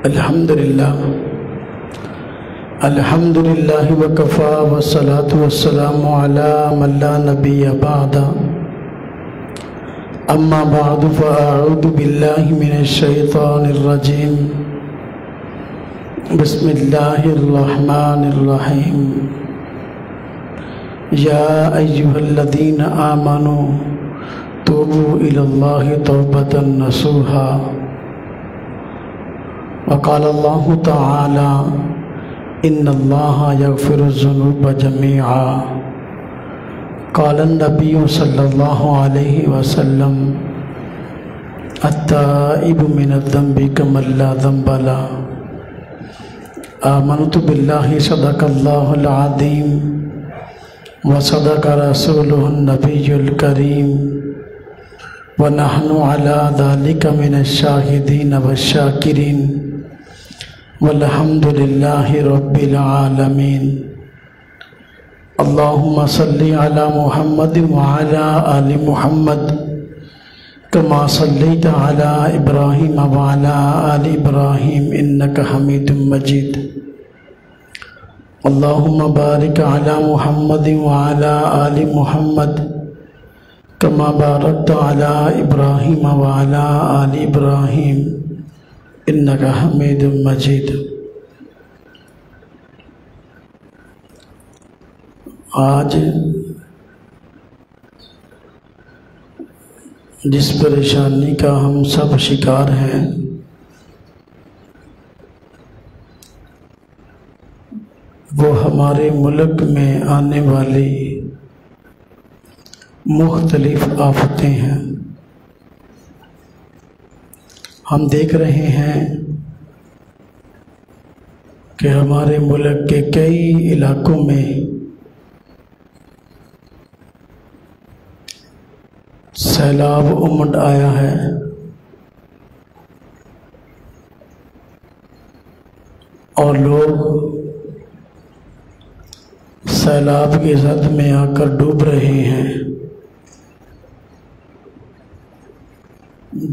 الحمدللہ وکفا والصلاة والسلام علی من لا نبی بعد اما بعد فاعوذ باللہ من الشیطان الرجیم بسم اللہ الرحمن الرحیم یا ایہا الذین آمنوا توبوا الی اللہ توبۃ نصوحا وقال اللہ تعالی ان اللہ یغفر الذنوب جميعا قال النبی صلی اللہ علیہ وسلم التائب من الذنب كمن لا ذنب له آمنت باللہ صدق اللہ العظیم وصدق رسولہ النبی الکریم ونحن على ذلك من الشاہدین والشاکرین والحمد للہ رب العالمین اللہم صلی علی محمد وعلی آل محمد کما صلیت علی ابراہیم وعلی آل ابراہیم انکا حمید مجید اللہم بارک علی محمد وعلی آل محمد کما بارکت علی ابراہیم وعلی آل ابراہیم انکا حمید مجید۔ آج جس پریشانی کا ہم سب شکار ہیں وہ ہمارے ملک میں آنے والی مختلف آفتیں ہیں۔ ہم دیکھ رہے ہیں کہ ہمارے ملک کے کئی علاقوں میں سیلاب امڈ آیا ہے اور لوگ سیلاب کی زد میں آ کر ڈوب رہے ہیں،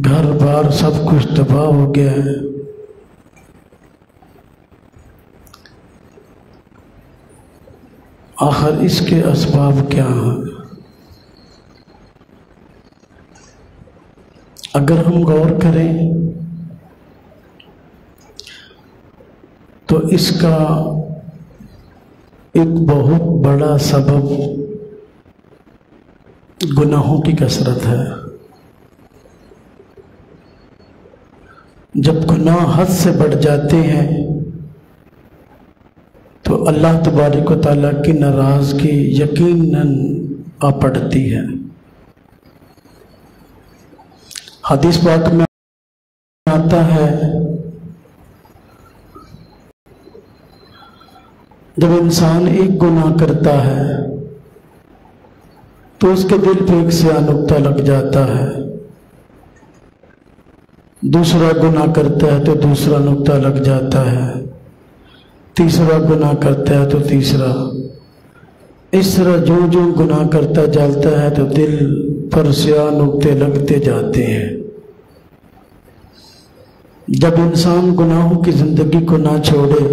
گھر بار سب کچھ تباہ ہو گیا ہے۔ آخر اس کے اسباب کیا ہیں؟ اگر ہم غور کریں تو اس کا ایک بہت بڑا سبب گناہوں کی کثرت ہے۔ جب گناہ حد سے بڑھ جاتے ہیں تو اللہ تبارک و تعالیٰ کی ناراضگی یقیناً آ پڑتی ہے۔ حدیث پاک میں آتا ہے جب انسان ایک گناہ کرتا ہے تو اس کے دل پہ ایک سیاہ نقطہ لگ جاتا ہے، دوسرا گناہ کرتا ہے تو دوسرا نقطہ لگ جاتا ہے، تیسرا گناہ کرتا ہے تو تیسرا، اس طرح جو گناہ کرتا جاتا ہے تو دل پر سیاہ نقطے لگتے جاتے ہیں۔ جب انسان گناہوں کی زندگی کو نہ چھوڑے،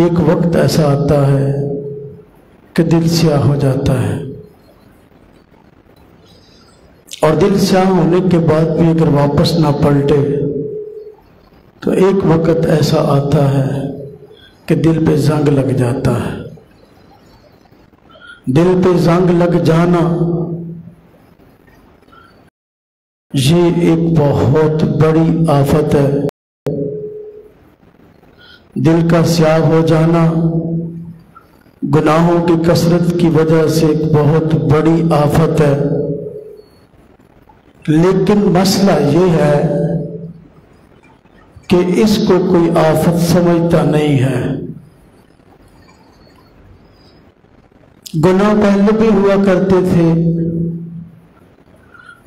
ایک وقت ایسا آتا ہے کہ دل سیاہ ہو جاتا ہے، اور دل سیاہ ہونے کے بعد بھی اگر واپس نہ پلٹے تو ایک وقت ایسا آتا ہے کہ دل پہ زنگ لگ جاتا ہے۔ دل پہ زنگ لگ جانا یہ ایک بہت بڑی آفت ہے۔ دل کا سیاہ ہو جانا گناہوں کی کثرت کی وجہ سے ایک بہت بڑی آفت ہے، لیکن مسئلہ یہ ہے کہ اس کو کوئی آفت سمجھتا نہیں ہے۔ گناہ پہلے بھی ہوا کرتے تھے،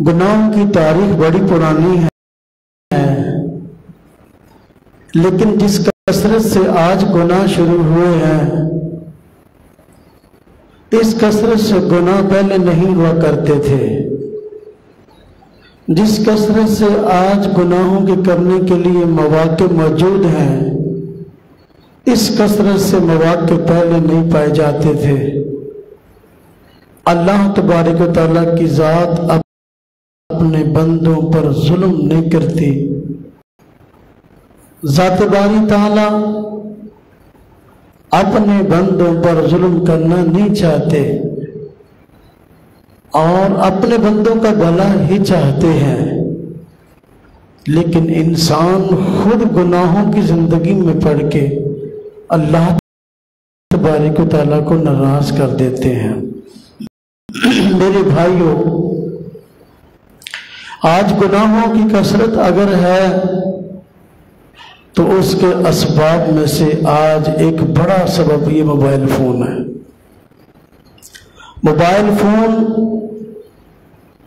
گناہوں کی تاریخ بڑی پرانی ہے، لیکن جس کثرت سے آج گناہ شروع ہوئے ہیں اس کثرت سے گناہ پہلے نہیں ہوا کرتے تھے۔ جس کثرت سے آج گناہوں کے کرنے کے لیے مواقع موجود ہیں، اس کثرت سے مواقع پہلے نہیں پائے جاتے تھے۔ اللہ تبارک و تعالیٰ کی ذات اپنے بندوں پر ظلم نہیں کرتی۔ ذات باری تعالیٰ اپنے بندوں پر ظلم کرنا نہیں چاہتے اور اپنے بندوں کا بھلا ہی چاہتے ہیں، لیکن انسان خود گناہوں کی زندگی میں پڑ کے اللہ تبارک و تعالیٰ کو ناراض کر دیتے ہیں۔ میرے بھائیوں، آج گناہوں کی کثرت اگر ہے تو اس کے اسباب میں سے آج ایک بڑا سبب یہ موبائل فون ہے۔ موبائل فون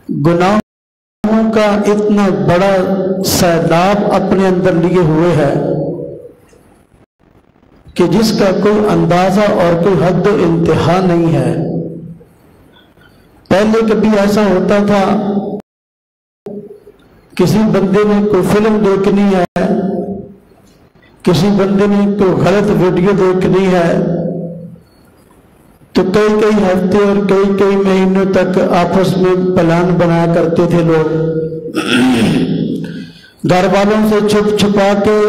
گناہوں کا اتنا بڑا سیلاب اپنے اندر لیے ہوئے ہے کہ جس کا کوئی اندازہ اور کوئی حد و انتہا نہیں ہے۔ پہلے کبھی ایسا ہوتا تھا، کسی بندے نے کوئی فلم دیکھنی ہے، کسی بندے نے کوئی غلط ویڈیو دیکھنی ہے تو کئی ہفتے اور کئی مہینوں تک آپس میں پلان بنایا کرتے تھے لوگ، گھر والوں سے چھپ چھپا کے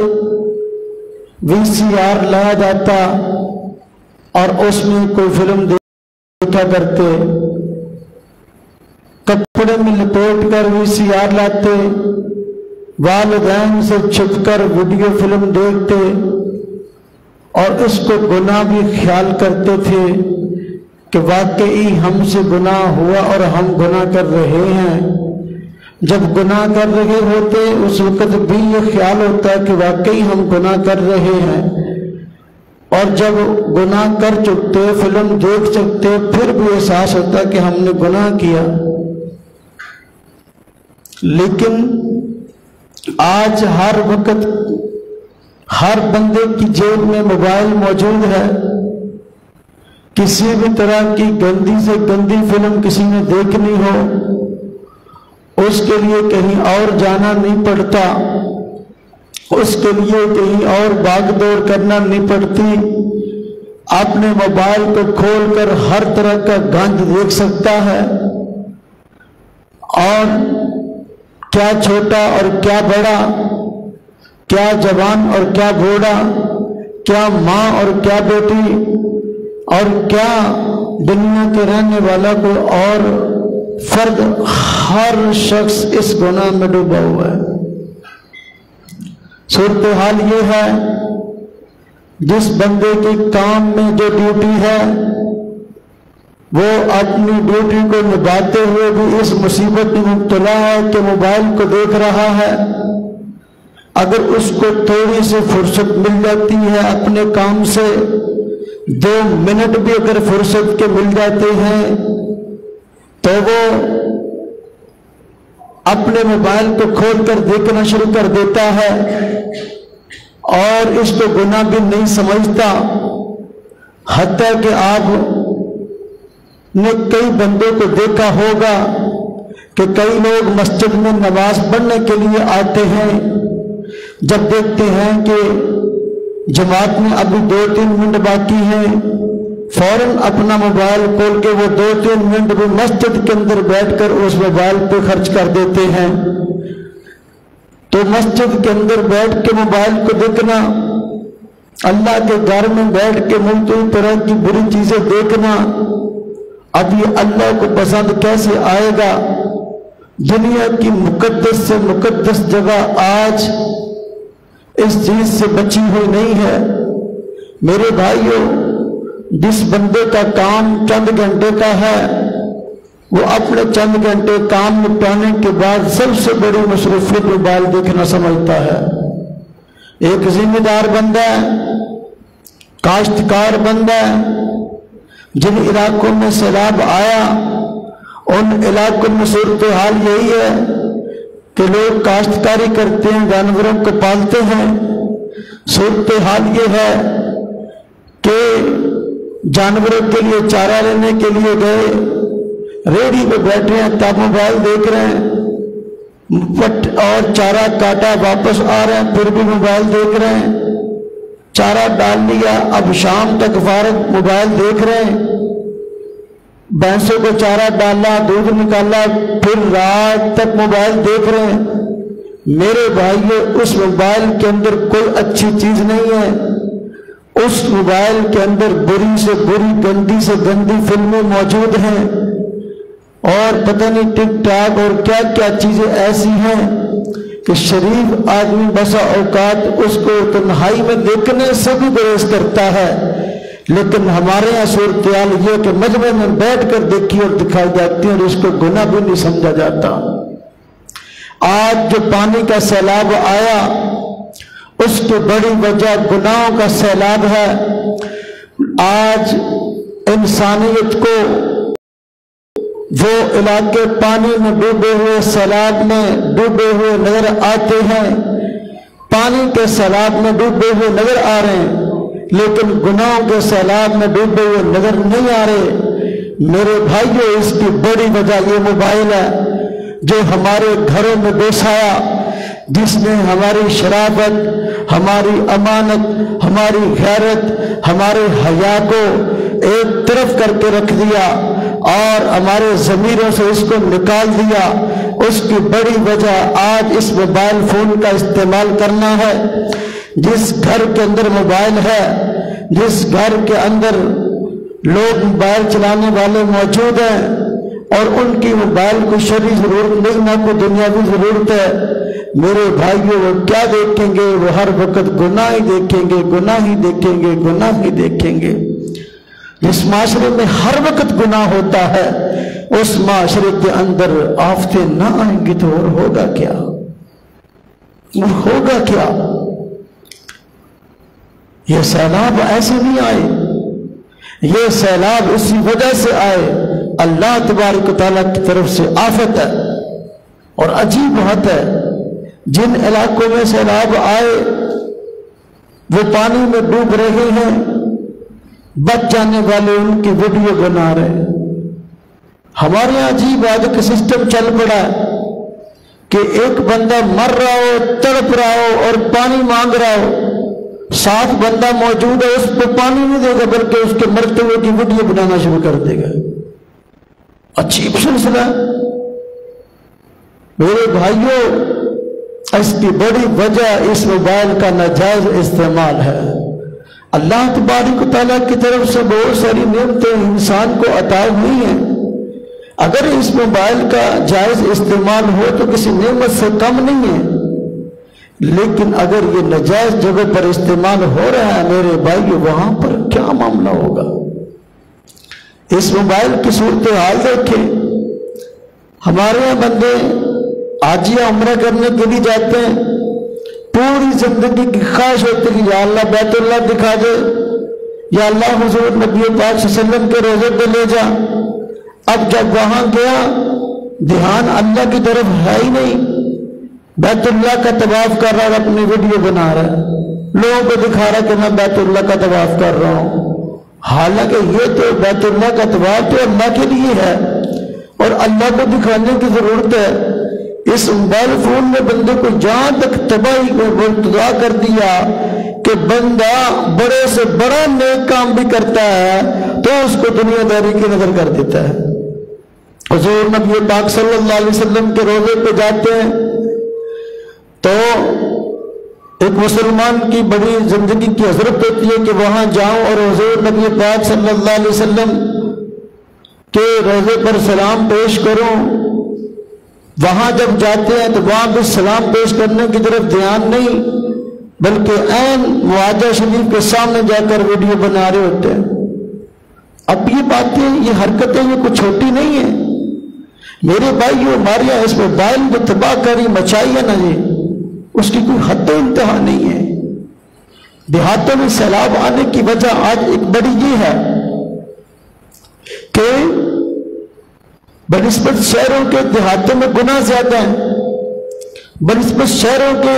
VCR لایا جاتا اور اس میں کوئی فلم دیکھا کرتے، کپڑے میں لپیٹ کر VCR لاتے، والدین سے چھپ کر ویڈیو فلم دیکھتے اور اس کو گناہ بھی خیال کرتے تھے کہ واقعی ہم سے گناہ ہوا اور ہم گناہ کر رہے ہیں۔ جب گناہ کر رہے ہوتے اس وقت بھی یہ خیال ہوتا کہ واقعی ہم گناہ کر رہے ہیں، اور جب گناہ کر چکتے، فلم دیکھ چکتے، پھر بھی احساس ہوتا کہ ہم نے گناہ کیا۔ لیکن آج ہر وقت ہر بندے کی جیب میں موبائل موجود ہے، کسی بھی طرح کی گندی سے گندی فلم کسی نے دیکھنی ہو، اس کے لیے کہیں اور جانا نہیں پڑتا، اس کے لیے کہیں اور بھاگ دوڑ کرنا نہیں پڑتی، اپنے موبائل کو کھول کر ہر طرح کا گند دیکھ سکتا ہے، اور کیا چھوٹا اور کیا بڑا، کیا جوان اور کیا بوڑھا، کیا ماں اور کیا بیٹی، اور کیا دنیا کے رہنے والا کوئی اور فرد، ہر شخص اس گناہ میں ڈوبا ہوا ہے۔ صورتحال یہ ہے، جس بندے کی کام میں جو ڈیوٹی ہے وہ اپنی ڈیوٹی کو نبھاتے ہوئے بھی اس مصیبت میں مبتلا ہے کہ موبائل کو دیکھ رہا ہے۔ اگر اس کو تھوڑی سی فرصت مل جاتی ہے اپنے کام سے، 2 منٹ بھی اگر فرصت کے مل جاتے ہیں تو وہ اپنے موبائل کو کھول کر دیکھنا شروع کر دیتا ہے اور اس کو گناہ بھی نہیں سمجھتا۔ حتیٰ کہ آپ نے کئی بندوں کو دیکھا ہوگا کہ کئی لوگ مسجد میں نماز پڑھنے کے لیے آتے ہیں، جب دیکھتے ہیں کہ جماعت میں ابھی 2-3 منٹ باقی ہیں، فوراً اپنا موبائل کھول کے وہ 2-3 منٹ بھی مسجد کے اندر بیٹھ کر اس موبائل پہ خرچ کر دیتے ہیں۔ تو مسجد کے اندر بیٹھ کے موبائل کو دیکھنا، اللہ کے گھر میں بیٹھ کے مختلف طرح کی بری چیزیں دیکھنا، اب یہ اللہ کو پسند کیسے آئے گا؟ دنیا کی مقدس سے مقدس جگہ آج اس چیز سے بچی ہوئی نہیں ہے۔ میرے بھائیوں، جس بندے کا کام چند گھنٹے کا ہے، وہ اپنے چند گھنٹے کام نپٹانے کے بعد سب سے بڑی مصروفیت موبائل دیکھنا سمجھتا ہے۔ ایک ذمہ دار بندہ ہے، کاشتکار بندہ ہے، جن علاقوں میں سیلاب آیا ان علاقوں میں صورتحال یہی ہے کہ لوگ کاشتکاری کرتے ہیں، جانوروں کو پالتے ہیں۔ صورتحال یہ ہے کہ جانوروں کے لیے چارہ لینے کے لیے گئے، ریڑھی پہ بیٹھے ہیں، تب موبائل دیکھ رہے ہیں۔ اور چارہ کاٹا واپس آ رہے ہیں پھر بھی موبائل دیکھ رہے ہیں، چارہ ڈال لیا اب شام تک فارغ موبائل دیکھ رہے ہیں، بھینسوں کو چارہ ڈالا دودھ نکالا پھر رات تک موبائل دیکھ رہے ہیں۔ میرے بھائیو اس موبائل کے اندر کوئی اچھی چیز نہیں ہے، اس موبائل کے اندر بری سے بری گندی سے گندی فلمیں موجود ہیں، اور پتہ نہیں ٹک ٹاک اور کیا کیا چیزیں ایسی ہیں کہ شریف آدمی بسا اوقات اس کو تنہائی میں دیکھنے سے بھی گریز کرتا ہے، لیکن ہمارے یہاں صورتحال یہ کہ مجمع میں بیٹھ کر دیکھی اور دکھائی جاتی ہے اور اس کو گناہ بھی نہیں سمجھا جاتا۔ آج جو پانی کا سیلاب آیا اس کی بڑی وجہ گناہوں کا سیلاب ہے۔ آج انسانیت کو وہ علاقے پانی میں ڈوبے ہوئے سیلاب میں ڈوبے ہوئے نظر آتے ہیں، پانی کے سیلاب میں ڈوبے ہوئے نظر آ رہے ہیں، لیکن گناہوں کے سیلاب میں ڈوبے ہوئے نظر نہیں آ رہے۔ میرے بھائیو اس کی بڑی وجہ یہ موبائل ہے جو ہمارے گھروں میں بیٹھ آیا، جس نے ہماری شرافت، ہماری امانت، ہماری غیرت، ہمارے حیا کو ایک طرف کر کے رکھ دیا اور ہمارے ضمیروں سے اس کو نکال دیا۔ اس کی بڑی وجہ آج اس موبائل فون کا استعمال کرنا ہے۔ جس گھر کے اندر موبائل ہے، جس گھر کے اندر لوگ موبائل چلانے والے موجود ہیں اور ان کی موبائل کو شرعی ضرورت نہیں نہ کوئی دنیاوی ضرورت ہے، میرے بھائیوں وہ کیا دیکھیں گے؟ وہ ہر وقت گناہ ہی دیکھیں گے، گناہ ہی دیکھیں گے، گناہ ہی دیکھیں گے۔ جس معاشرے میں ہر وقت گناہ ہوتا ہے اس معاشرے کے اندر آفتیں نہ آئیں گی تو اور ہوگا کیا؟ اور ہوگا کیا؟ یہ سیلاب ایسے نہیں آئے، یہ سیلاب اسی وجہ سے آئے، اللہ تبارک و تعالیٰ کی طرف سے آفت ہے۔ اور عجیب بات ہے، جن علاقوں میں سیلاب آئے وہ پانی میں ڈوب رہے ہیں، بچ جانے والے ان کی ویڈیو بنا رہے ہیں۔ ہمارے یہاں عجیب آگے کا سسٹم چل پڑا ہے کہ ایک بندہ مر رہا ہو، تڑپ رہا ہو اور پانی مانگ رہا ہو، ساتھ بندہ موجود ہے، اس کو پانی نہیں دے گا بلکہ اس کے مرتے ہوئے کی ویڈیو بنانا شروع کر دے گا۔ عجیب سلسلہ۔ میرے بھائیوں اس کی بڑی وجہ اس موبائل کا ناجائز استعمال ہے۔ اللہ تبارک و تعالیٰ کی طرف سے بہت ساری نعمتیں انسان کو عطا ہوئی ہیں، اگر اس موبائل کا جائز استعمال ہو تو کسی نعمت سے کم نہیں ہے، لیکن اگر یہ ناجائز جگہ پر استعمال ہو رہا ہے میرے بھائی وہاں پر کیا معاملہ ہوگا؟ اس موبائل کی صورتحال دیکھیں۔ ہمارے یہاں بندے حاجیہ عمرہ کرنے کے لیے جاتے ہیں، پوری زندگی کی خواہش ہوتی ہے کہ یا اللہ بیت اللہ دکھا دے، یا اللہ حضور نبی پاک صلی اللہ علیہ وسلم کے روضے پہ لے جا۔ اب جب وہاں گیا دھیان اللہ کی طرف ہے ہی نہیں، بیت اللہ کا طواف کر رہا ہے، اپنی ویڈیو بنا رہا ہے، لوگوں کو دکھا رہا ہے کہ میں بیت اللہ کا طواف کر رہا ہوں، حالانکہ یہ تو بیت اللہ کا طواف تو اللہ کے لیے ہے اور اللہ کو دکھانے کی ضرورت ہے۔ اس موبائل فون نے بندے کو جہاں تک تباہی کو مبتلا کر دیا کہ بندہ بڑے سے بڑا نیک کام بھی کرتا ہے تو اس کو دنیا داری کی نظر کر دیتا ہے۔ حضور نبی پاک صلی اللہ علیہ وسلم کے روزے پہ جاتے ہیں تو ایک مسلمان کی بڑی زندگی کی حسرت ہوتی ہے کہ وہاں جاؤں اور حضور نبی پاک صلی اللہ علیہ وسلم کے روزے پر سلام پیش کروں۔ وہاں جب جاتے ہیں تو وہاں بھی سلام پیش کرنے کی طرف دھیان نہیں بلکہ عین معاہدہ شریف کے سامنے جا کر ویڈیو بنا رہے ہوتے ہیں۔ اب یہ باتیں، یہ حرکتیں یہ کچھ چھوٹی نہیں ہیں میرے بھائیو۔ ہمارے یہاں اس موبائل میں تباہ کاری مچائی ہے نا جی، اس کی کوئی حد و انتہا نہیں ہے۔ دیہاتوں میں سیلاب آنے کی وجہ آج ایک بڑی یہ ہے کہ بنسبت شہروں کے دیہاتوں میں گناہ زیادہ ہیں، بنسبت شہروں کے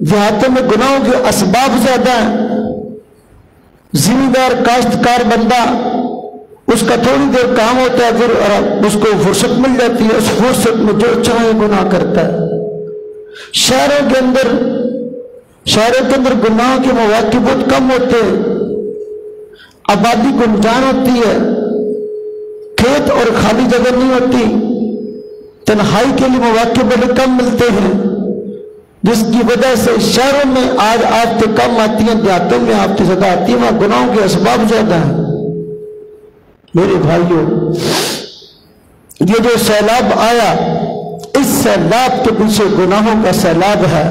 دیہاتوں میں گناہوں کے اسباب زیادہ ہیں۔ زمیندار کاشتکار بندہ اس کا تھوڑی دیر کام ہوتا ہے، پھر اس کو فرصت مل جاتی ہے، اس فرصت میں جو چاہے گناہ کرتا ہے۔ شہروں کے اندر گناہ کے مواقع بہت کم ہوتے ہیں، آبادی گنجان ہوتی ہے، کھیت اور خالی جگہ نہیں ہوتی، تنہائی کے لیے مواقع بڑے کم ملتے ہیں، جس کی وجہ سے شہروں میں آج آفتیں کم آتی ہیں، دیہاتوں میں آفتیں زیادہ آتی ہیں، وہاں گناہوں کے اسباب زیادہ ہیں۔ میرے بھائیوں، یہ جو سیلاب آیا، اس سیلاب کے پیچھے گناہوں کا سیلاب ہے۔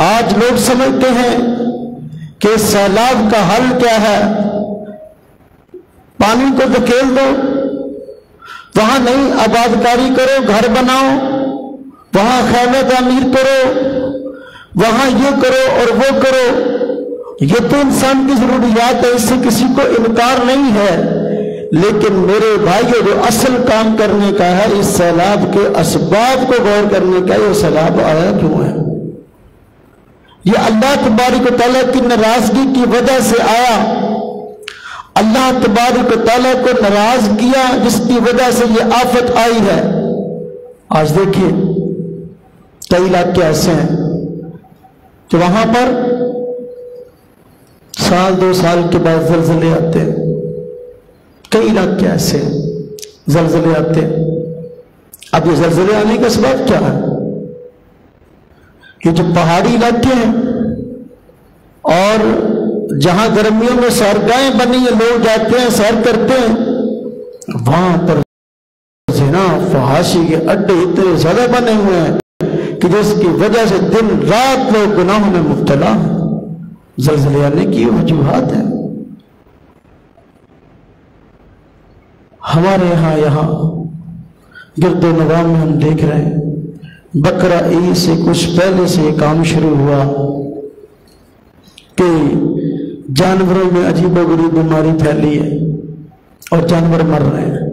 آج لوگ سمجھتے ہیں کہ سیلاب کا حل کیا ہے، پانی کو دھکیل دو، وہاں نئی آباد کاری کرو، گھر بناؤ، وہاں خیمے تعمیر کرو، وہاں یہ کرو اور وہ کرو۔ یہ تو انسان کی ضروریات ہے، اس سے کسی کو انکار نہیں ہے، لیکن میرے بھائیو جو اصل کام کرنے کا ہے، اس سیلاب کے اسباب کو غور کرنے کا، یہ سیلاب آیا کیوں ہے؟ یہ اللہ تبارک و تعالیٰ کی ناراضگی کی وجہ سے آیا۔ اللہ تبارک و تعالیٰ کو ناراض کیا، جس کی وجہ سے یہ آفت آئی ہے۔ آج دیکھیے کئی علاقے ایسے ہیں کہ وہاں پر سال 2 سال کے بعد زلزلے آتے ہیں، کئی علاقے ایسے ہیں زلزلے آتے ہیں۔ اب یہ زلزلے آنے کا سبب کیا ہے؟ یہ جو پہاڑی علاقے ہیں اور جہاں گرمیوں میں سیرگاہیں بنی ہیں، لوگ جاتے ہیں، سیر کرتے ہیں، وہاں پر زنا فحاشی کے اڈے اتنے زیادہ بنے ہوئے ہیں کہ جس کی وجہ سے دن رات لوگ گناہوں میں مبتلا ہیں۔ زلزلے آنے کی وجوہات ہیں۔ ہمارے یہاں گرد و نواح میں ہم دیکھ رہے ہیں، بقرہ عید سے کچھ پہلے سے یہ کام شروع ہوا کہ جانوروں میں عجیب و غریب بیماری پھیلی ہے اور جانور مر رہے ہیں۔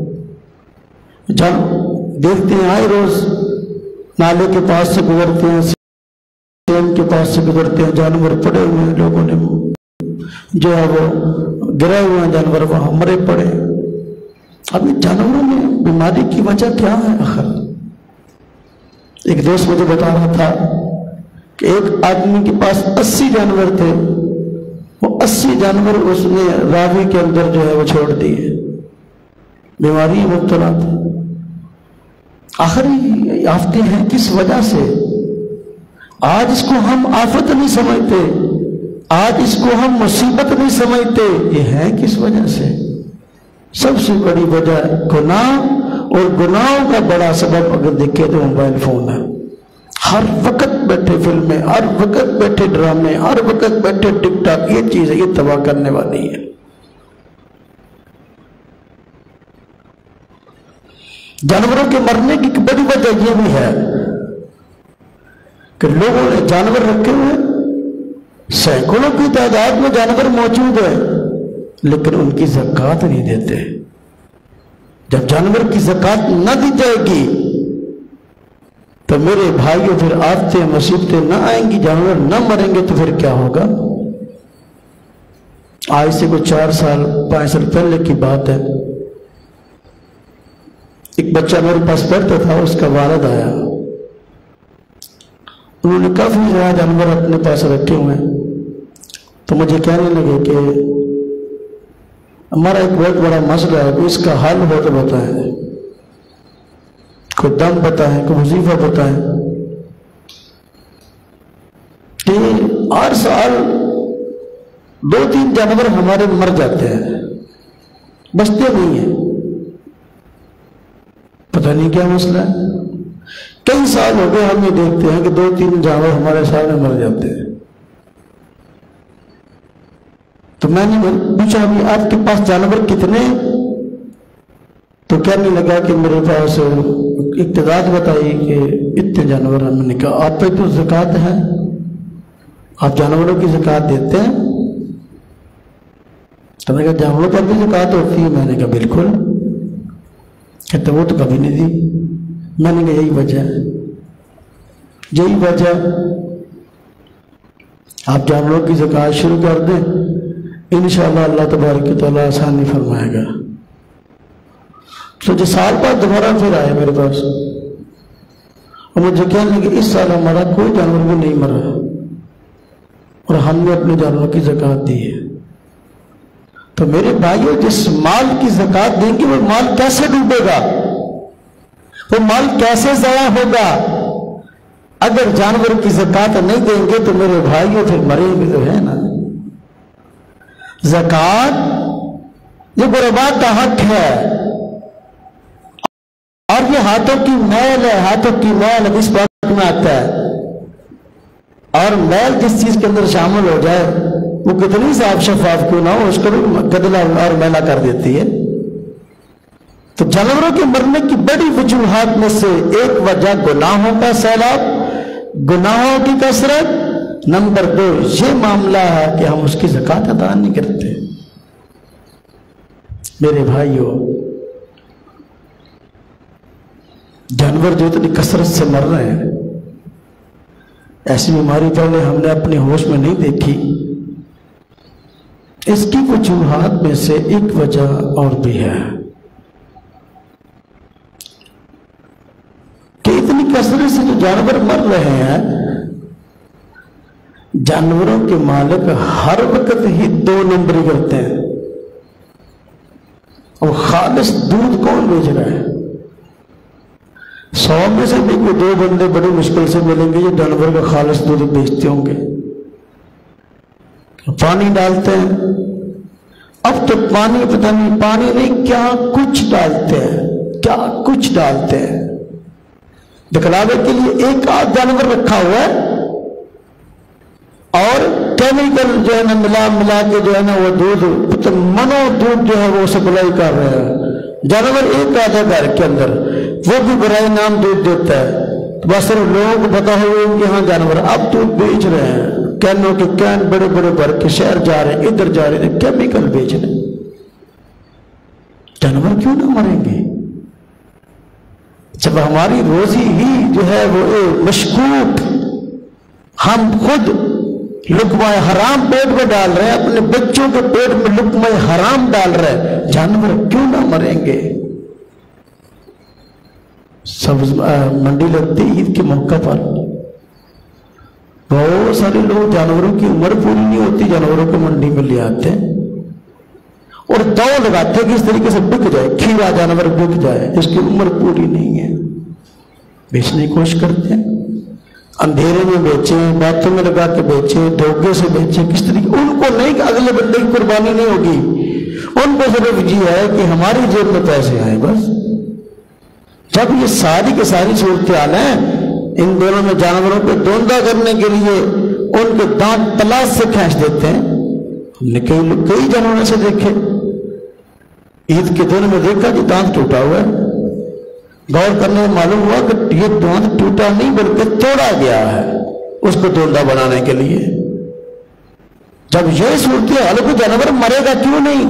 دیکھتے ہیں آئے روز نالے کے پاس سے گزرتے ہیں، سیم کے پاس سے گزرتے ہیں، جانور پڑے ہوئے ہیں، لوگوں نے جو ہے وہ گرے ہوئے ہیں، جانور وہاں مرے پڑے۔ اب یہ جانوروں میں بیماری کی وجہ کیا ہے آخر؟ ایک دوست مجھے بتا رہا تھا کہ ایک آدمی کے پاس 80 جانور تھے، وہ 80 جانور اس نے راوی کے اندر جو ہے وہ چھوڑ دیے، بیماری مبتلا تھے۔ آخر یہ آفتیں ہیں کس وجہ سے؟ آج اس کو ہم آفت نہیں سمجھتے، آج اس کو ہم مصیبت نہیں سمجھتے، یہ ہے کس وجہ سے؟ سب سے بڑی وجہ گناہ، اور گناہوں کا بڑا سبب اگر دیکھیں تو موبائل فون ہے۔ ہر وقت بیٹھے فلمیں، ہر وقت بیٹھے ڈرامے، ہر وقت بیٹھے ٹک ٹاک، یہ چیز ہے، یہ تباہ کرنے والی ہے۔ جانوروں کے مرنے کی ایک بڑی وجہ یہ بھی ہے کہ لوگوں نے جانور رکھے ہوئے، سینکڑوں کی تعداد میں جانور موجود ہیں، لیکن ان کی زکوٰۃ نہیں دیتے۔ جب جانور کی زکوٰۃ نہ دی جائے گی تو میرے بھائیوں پھر آفتیں مصیبتیں نہ آئیں گی، جانور نہ مریں گے تو پھر کیا ہوگا؟ آج سے کوئی 4 سال 5 سال پہلے کی بات ہے، ایک بچہ میرے پاس پڑھتا تھا، اس کا والد آیا، انہوں نے کافی زیادہ جانور اپنے پاس رکھے ہوئے ہیں، تو مجھے کہنے لگے کہ ہمارا ایک بہت بڑا مسئلہ ہے، اس کا حل ہو تو بتائیں، کوئی دم بتائیں، کوئی وظیفہ بتائیں۔ کہ ہر سال 2-3 جانور ہمارے مر جاتے ہیں، بچتے نہیں ہیں، پتہ نہیں کیا مسئلہ ہے۔ کئی سال ہو گئے ہم یہ دیکھتے ہیں کہ 2-3 جانور ہمارے سامنے مر جاتے ہیں۔ تو میں نے پوچھا ابھی آپ کے پاس جانور کتنے؟ تو کہنے لگا کہ میرے پاس ایک تعداد بتائی کہ اتنے جانور ہیں۔ میں نے کہا آپ پہ تو زکوٰۃ ہے، آپ جانوروں کی زکوٰۃ دیتے ہیں؟ تو میں نے کہا جانوروں پر بھی زکوٰۃ ہوتی ہے؟ میں نے کہا بالکل۔ کہتے وہ تو کبھی نہیں دی۔ میں نے کہا یہی وجہ ہے، یہی وجہ، آپ جانوروں کی زکوٰۃ شروع کر دیں، انشاءاللہ اللہ تبارک و تعالیٰ آسانی فرمائے گا۔ تو جو سال بعد دوبارہ پھر آئے میرے پاس اور مجھے کہنے لگے اس سال ہمارا کوئی جانور بھی نہیں مرا اور ہم نے اپنے جانوروں کی زکوٰۃ دی ہے۔ تو میرے بھائیو، جس مال کی زکوٰۃ دیں گے وہ مال کیسے ڈوبے گا، وہ مال کیسے ضائع ہوگا؟ اگر جانور کی زکوٰۃ نہیں دیں گے تو میرے بھائیو پھر مریں گے تو ہے نا۔ زکوٰۃ یہ غربا کا حق ہے اور یہ ہاتھوں کی میل ہے، ہاتھوں کی میل حدیث پاک میں آتا ہے، اور میل جس چیز کے اندر شامل ہو جائے وہ کتنی صاف شفاف کیوں نہ ہو، اس کو بھی گدلا اور میلا کر دیتی ہے۔ تو جانوروں کے مرنے کی بڑی وجوہات میں سے ایک وجہ گناہوں کا سیلاب، گناہوں کی کثرت، نمبر 2 یہ معاملہ ہے کہ ہم اس کی زکوٰۃ ادا نہیں کرتے۔ میرے بھائیو، جانور جو اتنی کثرت سے مر رہے ہیں، ایسی بیماری پہلے ہم نے اپنے ہوش میں نہیں دیکھی۔ اس کی وجوہات میں سے ایک وجہ اور بھی ہے کہ اتنی کثرت سے جو جانور مر رہے ہیں، جانوروں کے مالک ہر وقت ہی 2 نمبری کرتے ہیں۔ اور خالص دودھ کون بیچ رہا ہے؟ 100 میں سے بھی کوئی 2 بندے بڑی مشکل سے ملیں گے جو جانور کا خالص دودھ بیچتے ہوں گے۔ پانی ڈالتے ہیں، اب تو پانی پتہ نہیں، پانی نہیں کیا کچھ ڈالتے ہیں، کیا کچھ ڈالتے ہیں دکھلاوے کے لیے۔ ایک آدھ جانور رکھا ہوا ہے اور کیمیکل جو ہے نا ملا کے جو ہے نا وہ دودھ منو دودھ جو ہے وہ سپلائی کر رہے ہیں۔ جانور ایک آدھا گھر کے اندر، وہ بھی برائے نام دودھ دیتا ہے، تو بس صرف لوگوں کو پتا ہوئے کہ ہاں جانور اب دودھ بیچ رہے ہیں، کینوں کے کین بڑے بڑے بھر کے شہر جا رہے ہیں، ادھر جا رہے ہیں، کیمیکل بیچ رہے ہیں۔ جانور کیوں نہ مریں گے جب ہماری روزی ہی جو ہے وہ مشکوک، ہم خود لقمہ حرام پیٹ میں ڈال رہے ہیں، اپنے بچوں کے پیٹ میں لقمہ حرام ڈال رہے ہیں، جانور کیوں نہ مریں گے؟ سبز منڈی لگتی عید کے موقع پر، بہت سارے لوگ جانوروں کی عمر پوری نہیں ہوتی، جانوروں کو منڈی میں لے آتے ہیں اور دوڑ لگاتے ہیں کہ اس طریقے سے بک جائے، کھیرا جانور بک جائے، اس کی عمر پوری نہیں ہے، بیچنے کی کوشش کرتے ہیں، اندھیرے میں بیچیں، باتوں میں لگا کے بیچیں، دھوکے سے بیچیں، کس طریقے، ان کو نہیں کہ اگلے بندے کی قربانی نہیں ہوگی، ان کو صرف یہ ہے کہ ہماری جیب میں پیسے آئیں بس۔ جب یہ ساری کی ساری صورتحال ہیں، ان دونوں میں جانوروں کو دوندہ کرنے کے لیے ان کے دانت تلاش سے کھینچ دیتے ہیں۔ ہم نے کئی جانوروں سے دیکھے، عید کے دن میں دیکھا کہ دانت ٹوٹا ہوا ہے، غور کرنے میں معلوم ہوا کہ یہ دانت ٹوٹا نہیں بلکہ توڑا گیا ہے اس کو دوندہ بنانے کے لیے۔ جب یہ صورتحال کو جانور مرے گا کیوں نہیں؟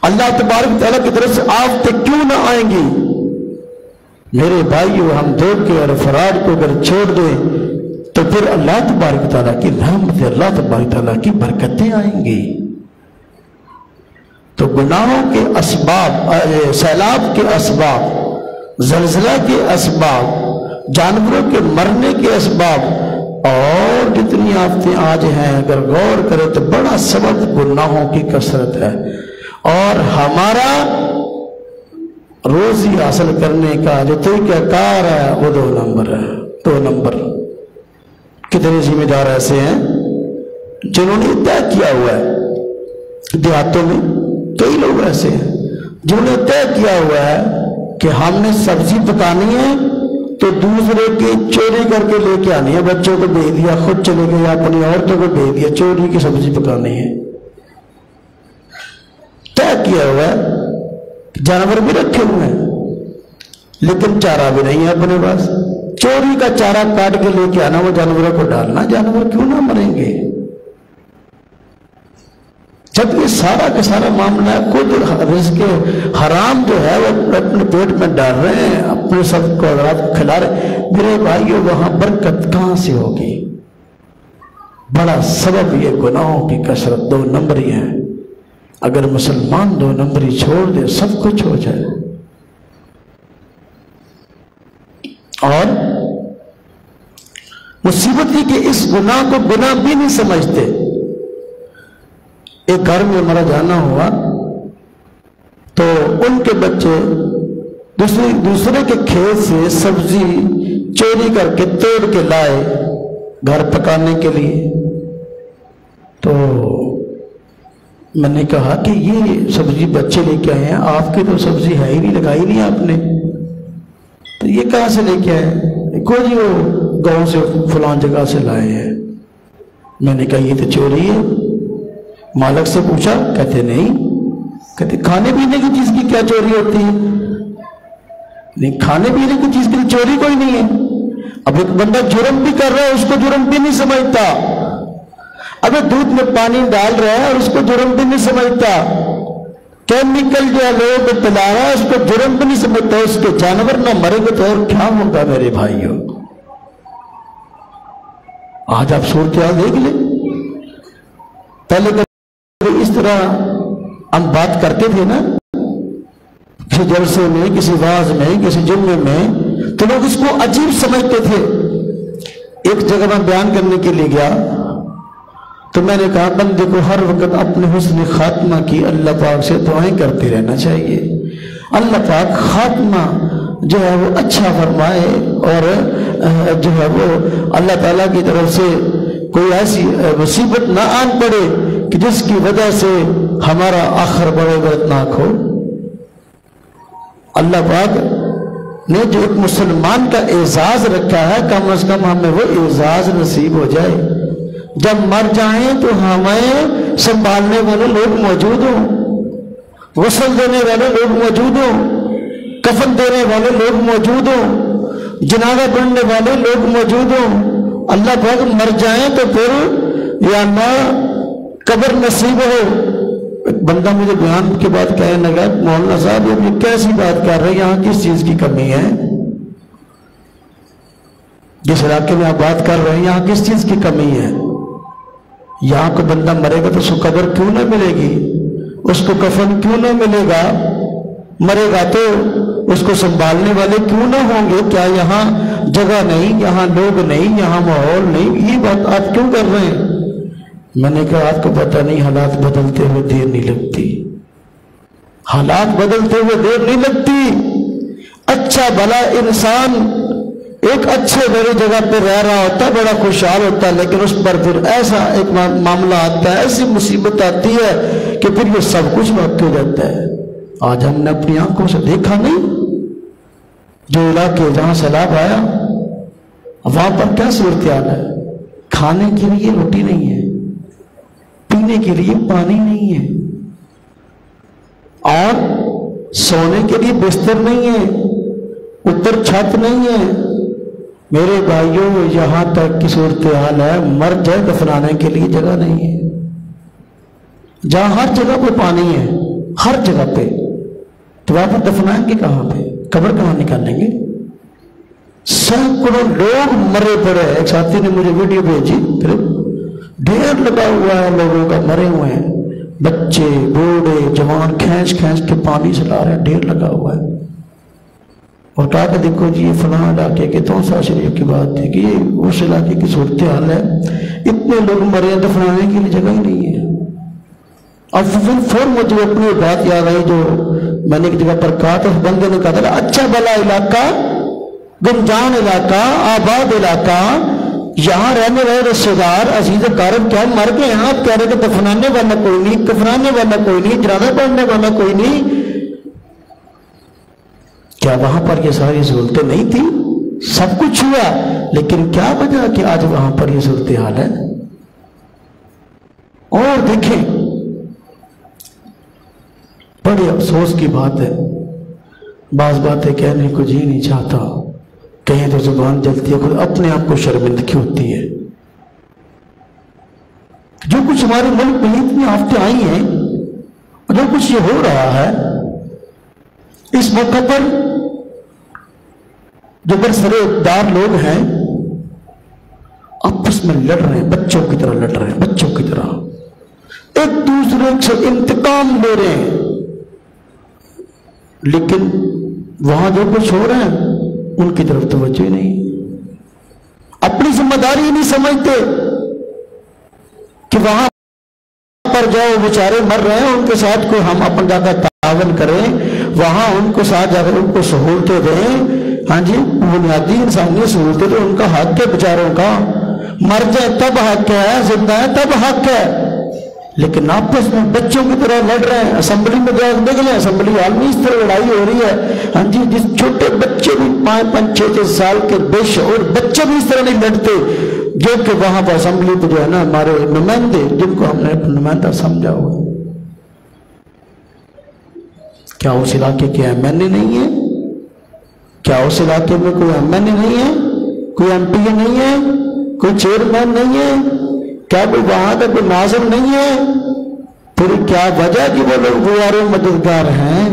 اللہ تبارک تعالیٰ کی طرف سے آفتیں کیوں نہ آئیں گی؟ میرے بھائیو، ہم دھوکے اور فراڈ کو اگر چھوڑ دیں تو پھر اللہ تبارک تعالیٰ کی رحمت، اللہ تبارک تعالیٰ کی برکتیں آئیں گی۔ تو گناہوں کے اسباب، سیلاب کے اسباب، زلزلہ کے اسباب، جانوروں کے مرنے کے اسباب اور جتنی آفتیں آج ہیں، اگر غور کریں تو بڑا سبب گناہوں کی کثرت ہے، اور ہمارا روزی حاصل کرنے کا جو طریقہ کار ہے وہ 2 نمبر ہے۔ 2 نمبر کتنے ذمہ دار ایسے ہیں جنہوں نے طے کیا ہوا ہے، دیہاتوں میں کئی لوگ ایسے ہیں جنہوں نے طے کیا ہوا ہے کہ ہم نے سبزی پکانی ہے تو دوسرے کی چوری کر کے لے کے آنی ہے، بچوں کو بھیج دیا، خود چلے گئے، اپنی عورتوں کو بھیج دیا، چوری کی سبزی پکانی ہے، طے کیا ہوا ہے۔ جانور بھی رکھے ہوئے ہیں لیکن چارہ بھی نہیں ہے اپنے پاس، چوری کا چارہ کاٹ کے لے کے آنا، وہ جانوروں کو ڈالنا، جانور کیوں نہ مریں گے؟ جب یہ سارا کا سارا معاملہ ہے، خود رزق حرام جو ہے وہ اپنے پیٹ میں ڈال رہے ہیں، اپنے سب کو اولاد کو کھلا رہے ہیں، میرے بھائیوں وہاں برکت کہاں سے ہوگی؟ بڑا سبب یہ گناہوں کی کثرت 2 نمبری ہے۔ اگر مسلمان 2 نمبری چھوڑ دے سب کچھ ہو جائے۔ اور مصیبت یہ کہ اس گناہ کو گناہ بھی نہیں سمجھتے. ایک گھر میں ہمارا جانا ہوا تو ان کے بچے دوسرے کے کھیت سے سبزی چوری کر کے توڑ کے لائے گھر پکانے کے لیے. تو میں نے کہا کہ یہ سبزی بچے لے کے آئے ہیں، آپ کی تو سبزی ہے ہی نہیں، لگائی نہیں آپ نے، تو یہ کہاں سے لے کے آئے؟ کوئی جی وہ گاؤں سے فلان جگہ سے لائے ہیں. میں نے کہا یہ تو چوری ہے. مالک سے پوچھا، کہتے نہیں. کہتے کھانے پینے کی چیز کی کیا چوری ہوتی ہے؟ نہیں، کھانے پینے کی چیز کی چوری کوئی نہیں ہے. اب ایک بندہ جرم بھی کر رہا ہے، اس کو جرم بھی نہیں سمجھتا. اب دودھ میں پانی ڈال رہا ہے اور اس کو جرم بھی نہیں سمجھتا. کیمیکل جو ہے لوگوں کو پلا رہا ہے، اس کو جرم بھی نہیں سمجھتا. اس کے جانور نہ مریں گے تو اور کیا ہوگا میرے بھائیوں؟ آج آپ صورتحال دیکھ لیں. پہلے کبھی اس طرح ہم بات کرتے تھے نا، کسی جلسے میں، کسی واعظ میں، کسی جمعے میں، تو لوگ اس کو عجیب سمجھتے تھے. ایک جگہ میں بیان کرنے کے لیے گیا تو میں نے کہا بندے کو ہر وقت اپنے حسن خاتمہ کی اللہ پاک سے دعائیں کرتے رہنا چاہیے. اللہ پاک خاتمہ جو ہے وہ اچھا فرمائے، اور جو ہے وہ اللہ تعالیٰ کی طرف سے کوئی ایسی مصیبت نہ آن پڑے کہ جس کی وجہ سے ہمارا آخر بڑے دردناک ہو. اللہ پاک نے جو ایک مسلمان کا اعزاز رکھا ہے، کم از کم ہمیں وہ اعزاز نصیب ہو جائے. جب مر جائیں تو ہمیں سنبھالنے والے لوگ موجود ہوں، غسل دینے والے لوگ موجود ہوں، کفن دینے والے لوگ موجود ہوں، جنازہ پڑھنے والے لوگ موجود ہوں. اللہ پاک مر جائیں تو پھر یا نہ قبر نصیب ہو. ایک بندہ مجھے بیان کے بعد کہنے لگا، مولانا صاحب یہ کیسی بات کر رہے ہیں، یہاں کس چیز کی کمی ہے؟ جس علاقے میں آپ بات کر رہے ہیں یہاں کس چیز کی کمی ہے؟ یہاں کو بندہ مرے گا تو اس کو قبر کیوں نہ ملے گی؟ اس کو کفن کیوں نہ ملے گا؟ مرے گا تو اس کو سنبھالنے والے کیوں نہ ہوں گے؟ کیا یہاں جگہ نہیں، یہاں لوگ نہیں، یہاں ماحول نہیں؟ یہ بات آپ کیوں کر رہے ہیں؟ میں نے کہا آپ کو پتہ نہیں، حالات بدلتے ہوئے دیر نہیں لگتی. حالات بدلتے ہوئے دیر نہیں لگتی. اچھا بھلا انسان ایک اچھے بڑی جگہ پہ رہ رہا ہوتا ہے، بڑا خوشحال ہوتا ہے، لیکن اس پر پھر ایسا ایک معاملہ آتا ہے، ایسی مصیبت آتی ہے کہ پھر یہ سب کچھ واقع ہو جاتا ہے. آج ہم نے اپنی آنکھوں سے دیکھا نہیں، جو علاقے جہاں سیلاب آیا وہاں پر کیا صورتحال ہے. کھانے کے لیے روٹی نہیں ہے، پینے کے لیے پانی نہیں ہے، اور سونے کے لیے بستر نہیں ہے، اوپر چھت نہیں ہے. میرے بھائیوں یہاں تک کی صورتحال ہے، مر جائے دفنانے کے لیے جگہ نہیں ہے. جہاں ہر جگہ پہ پانی ہے، ہر جگہ پہ، تو وہاں پر دفنائیں گے کہاں پہ؟ قبر کہاں نکالیں گے؟ سینکڑوں لوگ مرے پڑے. ایک ساتھی نے مجھے ویڈیو بھیجی، پھر ڈھیر لگا ہوا ہے لوگوں کا، مرے ہوئے ہیں، بچے بوڑھے جوان کھینچ کھینچ کے پانی سے لا رہے ہیں، ڈھیر لگا ہوا ہے. اور کہا کہ دیکھو جی یہ فلاں علاقے کے توسا شریف کی بات تھی کہ یہ اس علاقے کی صورتحال ہے، اتنے لوگ مرے ہیں، دفنانے کے لیے جگہ ہی نہیں ہے. اور فوراً مجھے اپنی بات یاد آئی جو میں نے ایک جگہ پر کہا تھا. اس بندے نے کہا تھا اچھا بھلا علاقہ، گنجان علاقہ، آباد علاقہ، یہاں رہنے والے رشتے دار عزیز اقارب کیا مر گئے ہیں؟ آپ کہہ رہے کہ دفنانے والا کوئی نہیں، کفنانے والا کوئی نہیں، جنازہ پڑھنے والا کوئی نہیں. کیا وہاں پر یہ ساری سہولتیں نہیں تھی؟ سب کچھ ہوا، لیکن کیا وجہ کہ آج وہاں پر یہ صورتحال ہے؟ اور دیکھیں، بڑے افسوس کی بات ہے، بعض باتیں کہنے کو جی نہیں چاہتا، کہیں تو زبان جلتی ہے، خود اپنے آپ کو شرمندگی ہوتی ہے. جو کچھ ہمارے ملک میں اتنی آفتیں آئی ہیں، جو کچھ یہ ہو رہا ہے، اس موقع پر جو برسر اقتدار لوگ ہیں آپس میں لڑ رہے ہیں، بچوں کی طرح لڑ رہے ہیں، بچوں کی طرح ایک دوسرے سے انتقام لے رہے ہیں. لیکن وہاں جو کچھ ہو رہا ہے ان کی طرف توجہ ہی نہیں، اپنی ذمہ داری نہیں سمجھتے کہ وہاں پر جاؤ بیچارے مر رہے ہیں، ان کے ساتھ کوئی ہم اپن جا کر تعاون کریں، وہاں ان کو ساتھ جا کر ان کو سہولتیں دیں۔ ہاں جی، بنیادی انسانی سہولتیں تو ان کا حق ہے بیچاروں کا، مر جائے تب حق ہے، زندہ ہے تب حق ہے، لیکن آپس میں بچوں کی طرح لڑ رہے ہیں۔ اسمبلی میں جا دیکھ لیں، اسمبلی ہال میں اس طرح لڑائی ہو رہی ہے۔ ہاں جی، جس چھوٹے بچے بھی 5 6 سال کے بے شعور بچے بھی اس طرح نہیں لڑتے، جو کہ وہاں پر اسمبلی پہ جو ہے نا ہمارے نمائندے، جن کو ہم نے نمائندہ سمجھا ہوا، کیا اس علاقے کے ایم این اے نہیں ہے؟ کیا اس علاقے میں کوئی ایم این اے نہیں ہے؟ کوئی ایم پی اے نہیں ہے؟ کوئی چیئرمین نہیں ہے؟ کیا کوئی وہاں کا کوئی ناظم نہیں ہے؟ پھر کیا وجہ کہ وہ لوگ غیار و مددگار ہیں؟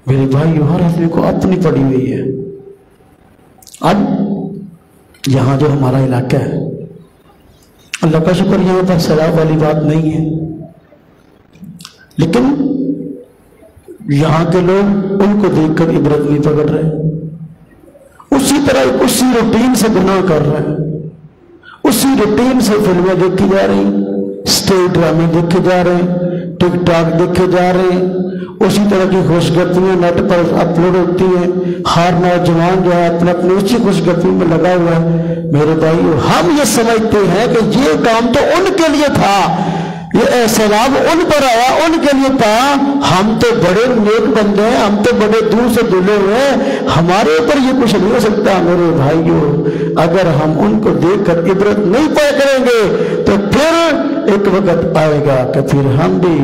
میرے بھائی، ہر آدمی کو اپنی پڑی ہوئی ہے۔ اب یہاں جو ہمارا علاقہ ہے، اللہ کا شکر یہاں پر سیلاب والی بات نہیں ہے، لیکن یہاں کے لوگ ان کو دیکھ کر عبرت نہیں پکڑ رہے، اسی طرح اسی روٹین سے گناہ کر رہے ہیں، اسی روٹین سے فلمیں دیکھی جا رہی، اسٹیج ڈرامے دیکھے جا رہے ہیں، ٹک ٹاک دیکھے جا رہے ہیں، اسی طرح کی خوش گپیاں نیٹ پر اپلوڈ ہوتی ہیں، ہر نوجوان جو ہے اپنے اسی خوش گپی میں لگا ہوا ہے۔ میرے بھائیو، ہم یہ سمجھتے ہیں کہ یہ کام تو ان کے لیے تھا، یہ سیلاب ان پر آیا، ان کے لیے تھا، ہم تو بڑے نیک بندے ہیں، ہم تو بڑے دور سے دلے ہوئے ہیں، ہمارے اوپر یہ کچھ نہیں ہو سکتا۔ میرے بھائیو، اگر ہم ان کو دیکھ کر عبرت نہیں پایا کریں گے تو پھر ایک وقت آئے گا کہ پھر ہم بھی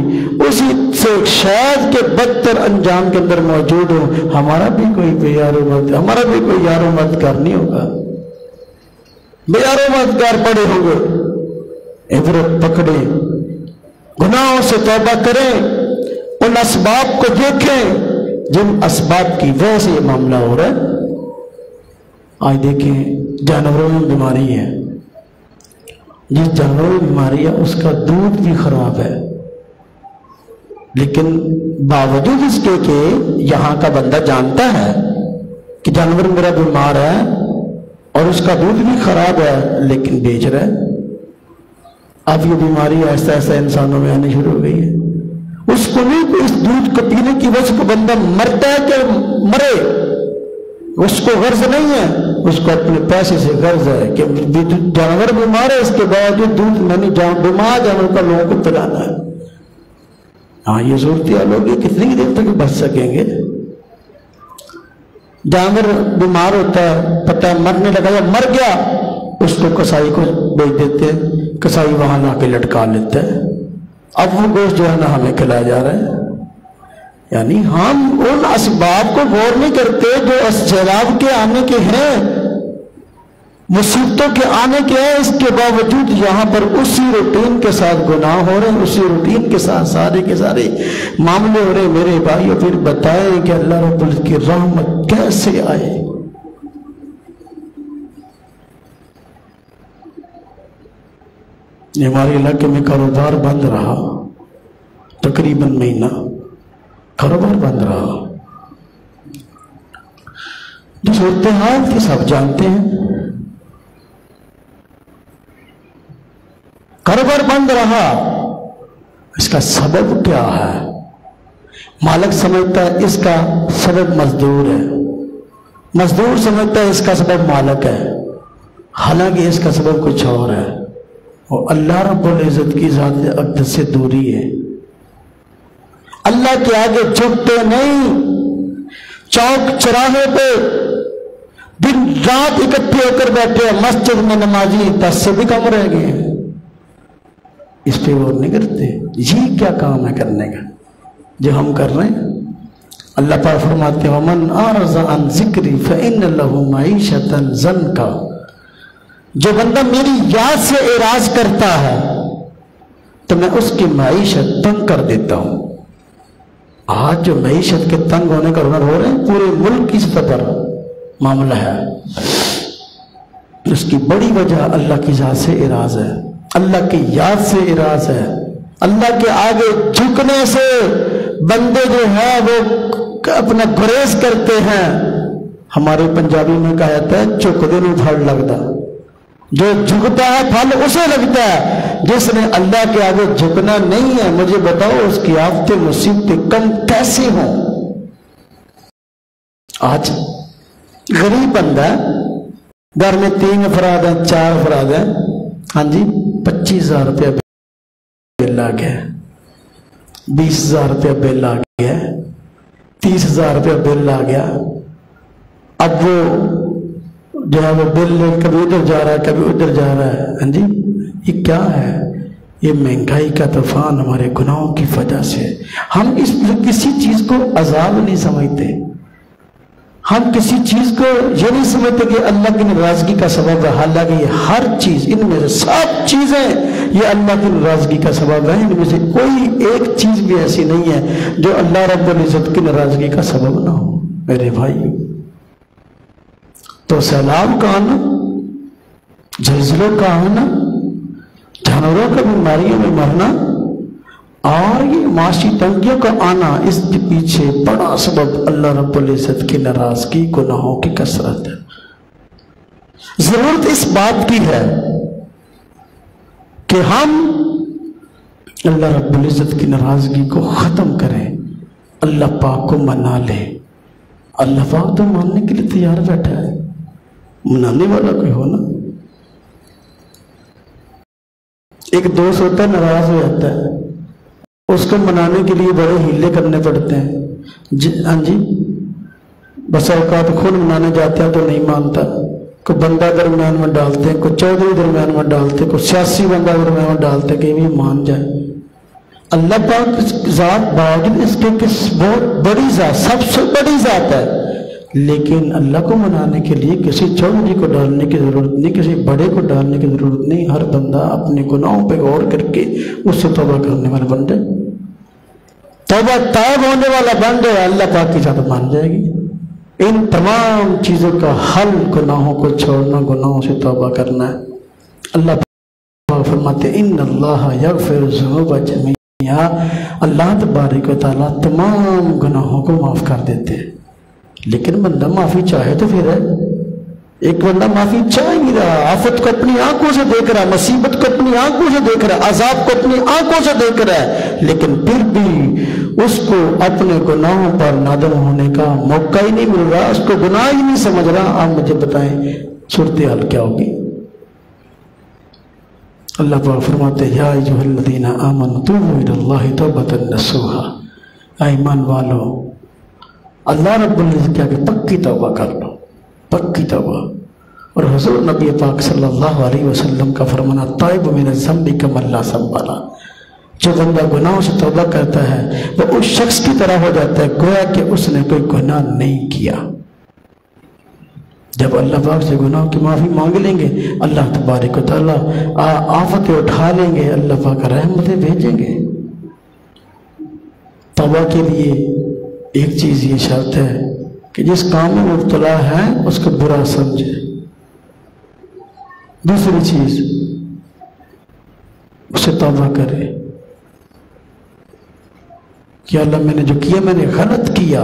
اسی سے شاید کے بدتر انجام کے اندر موجود ہوں، ہمارا بھی کوئی یار و مددگار نہیں ہوگا، بے یار و مددگار پڑے ہوں گے۔ عبرت پکڑے، گناہوں سے توبہ کریں، ان اسباب کو دیکھیں جن اسباب کی وجہ سے یہ معاملہ ہو رہا ہے۔ آج دیکھیں، جانوروں میں بیماری ہے، جس جانوروں میں بیماری ہے اس کا دودھ بھی خراب ہے، لیکن باوجود اس کے کہ یہاں کا بندہ جانتا ہے کہ جانور میرا بیمار ہے اور اس کا دودھ بھی خراب ہے، لیکن بیچ رہا ہے۔ اب یہ بیماری ایسا انسانوں میں آنے شروع ہو گئی ہے، اس کو نہیں کہ اس دودھ کو پینے کی وجہ سے بندہ مرتا ہے کہ مرے، اس کو غرض نہیں ہے، اس کو اپنے پیسے سے غرض ہے کہ جانور بیمار ہے، اس کے باوجود دودھ میں نے بیمار جانور کا لوگوں کو پلانا ہے۔ ہاں، یہ صورتحال ہوگی، کتنی دیر تک بچ سکیں گے؟ جانور بیمار ہوتا ہے، پتہ مرنے لگا یا مر گیا، اس کو کسائی کو بیچ دیتے ہیں، کسائی وہاں لا کے لٹکا لیتے ہیں، اب وہ گوشت جو ہے نا ہمیں کھلایا جا رہا ہے۔ یعنی ہم ان اسباب کو غور نہیں کرتے جو سیلاب کے آنے کے ہیں، مصیبتوں کے آنے کے ہیں، اس کے باوجود یہاں پر اسی روٹین کے ساتھ گناہ ہو رہے ہیں، اسی روٹین کے ساتھ سارے کے سارے معاملے ہو رہے ہیں۔ میرے بھائیو، پھر بتائیں کہ اللہ رب العزت کی رحمت کیسے آئے؟ ہمارے علاقے میں کاروبار بند رہا، تقریباً مہینہ کاروبار بند رہا، جو صورتحال تھی سب جانتے ہیں، کاروبار بند رہا۔ اس کا سبب کیا ہے؟ مالک سمجھتا ہے اس کا سبب مزدور ہے، مزدور سمجھتا ہے اس کا سبب مالک ہے، حالانکہ اس کا سبب کچھ اور ہے، اور اللہ رب العزت کی ذات اقدس سے دوری ہے۔ اللہ کے آگے جھکتے نہیں، چوک چراہے پہ دن رات اکٹھے ہو کر بیٹھے، مسجد میں نمازی 10 سے بھی کم رہ گئے ہیں، اس پہ غور نہیں کرتے۔ یہ کیا کام ہے کرنے کا جو ہم کر رہے ہیں؟ اللہ پاک فرماتے ہیں وَمَنْ أَعْرَضَ عَنْ ذِكْرِي فَإِنَّ لَهُ مَعِيشَةً ضَنْكَ، جو بندہ میری یاد سے اعراض کرتا ہے تو میں اس کی معیشت تنگ کر دیتا ہوں۔ آج جو معیشت کے تنگ ہونے کا ہنر ہو رہے ہیں پورے ملک کی سطح پر معاملہ ہے، اس کی بڑی وجہ اللہ کی ذات سے اعراض ہے، اللہ کی یاد سے اعراض ہے۔ اللہ کے آگے جھکنے سے بندے جو ہے وہ اپنا گریز کرتے ہیں. ہمارے پنجابی میں کہا جاتا ہے جھکدے نوں پھل لگدا. جو جھکتا ہے پھل اسے لگتا ہے. جس نے اللہ کے آگے جھکنا نہیں ہے، مجھے بتاؤ اس کی آفتیں مصیبتیں کم کیسے ہوں. آج غریب بندہ گھر میں 3 افراد ہیں، 4 افراد ہیں، ہاں جی 25,000 روپیہ بل آ گیا، 20,000 روپیہ بل آ گیا، 30,000 روپیہ بل آ گیا. اب وہ جو ہے وہ بل کبھی ادھر جا رہا ہے کبھی ادھر جا رہا ہے. ہاں جی یہ کیا ہے؟ یہ مہنگائی کا طوفان ہمارے گناہوں کی وجہ سے. ہم کسی چیز کو عذاب نہیں سمجھتے. ہم کسی چیز کو یہ نہیں سمجھتے کہ اللہ کی ناراضگی کا سبب ہے. حالانکہ یہ ہر چیز، ان میں سے سب چیزیں یہ اللہ کی ناراضگی کا سبب ہے. ان میں سے کوئی ایک چیز بھی ایسی نہیں ہے جو اللہ رب العزت کی ناراضگی کا سبب نہ ہو. میرے بھائی تو سیلاب کا آنا، زلزلوں کا آنا، جانوروں کا بیماریوں میں مرنا اور یہ معاشی تنگیوں کا آنا، اس کے پیچھے بڑا سبب اللہ رب العزت کی ناراضگی، گناہوں کی کثرت ہے. ضرورت اس بات کی ہے کہ ہم اللہ رب العزت کی ناراضگی کو ختم کریں، اللہ پاک کو منا لیں. اللہ پاک تو ماننے کے لیے تیار بیٹھا ہے، منانے والا کوئی ہو نا. ایک دوست ہوتا ہے ناراض ہو جاتا ہے، اس کو منانے کے لیے بڑے ہیلے کرنے پڑتے ہیں. ہاں جی بس اوقات خود منانے جاتے ہیں تو نہیں مانتا. کوئی بندہ درمیان میں ڈالتے ہیں، کوئی چودھری درمیان میں ڈالتے ہیں، کوئی سیاسی بندہ درمیان میں ڈالتے ہیں کہ یہ مان جائے. اللہ پاک ذات باوجود اس کے بہت بڑی ذات، سب سے بڑی ذات ہے، لیکن اللہ کو منانے کے لیے کسی چودھری کو ڈالنے کی ضرورت نہیں، کسی بڑے کو ڈالنے کی ضرورت نہیں. ہر بندہ اپنے گناہوں پہ غور کر کے اس سے توبہ کرنے والا بن جائے، توبہ طائب ہونے والا بن جائے، اللہ پاک کی ذات مان جائے گی. ان تمام چیزوں کا حل گناہوں کو چھوڑنا، گناہوں سے توبہ کرنا ہے. اللہ پاک فرماتے ان اللہ یغفر الذنوب جميعا، اللہ تبارک و تعالیٰ تمام گناہوں کو معاف کر دیتے ہیں. لیکن بندہ معافی چاہے تو پھر ہے. ایک بندہ معافی چاہ ہی رہا، آفت کو اپنی آنکھوں سے دیکھ رہا ہے، مصیبت کو اپنی آنکھوں سے دیکھ رہا ہے، عذاب کو اپنی آنکھوں سے دیکھ رہا ہے، لیکن پھر بھی اس کو اپنے گناہوں پر نادم ہونے کا موقع ہی نہیں مل رہا، اس کو گناہ ہی نہیں سمجھ رہا. آپ مجھے بتائیں صورتحال کیا ہوگی؟ اللہ پاک فرماتے ہیں یا ایھا الذین آمنوا توبوا الی اللہ توبۃ نصوحا، ایمان والو اللہ رب العزت کیا کہ پکی توبہ کر لو، پکی توبہ. اور حضور نبی پاک صلی اللہ علیہ وسلم کا فرمانا تائب من الذنب کمن لا ذنب لہ، جو بندہ گناہوں سے توبہ کرتا ہے وہ اس شخص کی طرح ہو جاتا ہے گویا کہ اس نے کوئی گناہ نہیں کیا. جب اللہ پاک سے گناہوں کی معافی مانگ لیں گے، اللہ تبارک و تعالیٰ آفتیں اٹھا لیں گے، اللہ پاک رحمتیں بھیجیں گے. توبہ کے لیے ایک چیز یہ شرط ہے کہ جس کام میں مبتلا ہے اس کو برا سمجھے. دوسری چیز اسے توبہ کرے کہ اللہ میں نے جو کیا میں نے غلط کیا،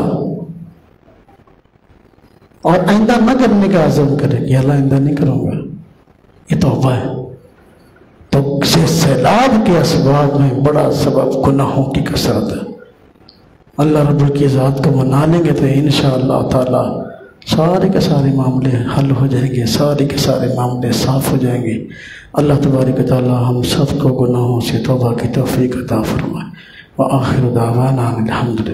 اور آئندہ نہ کرنے کا عزم کرے کہ اللہ آئندہ نہیں کروں گا. یہ توبہ ہے. تو سیلاب کے اسباب میں بڑا سبب گناہوں کی کثرت ہے. اللہ رب کی ذات کو منا لیں گے تو انشاءاللہ تعالی سارے کے سارے معاملے حل ہو جائیں گے، سارے کے سارے معاملے صاف ہو جائیں گے. اللہ تبارک و تعالی ہم سب کو گناہوں سے توبہ کی توفیق عطا فرمائے. وآخر دعوانا الحمدللہ.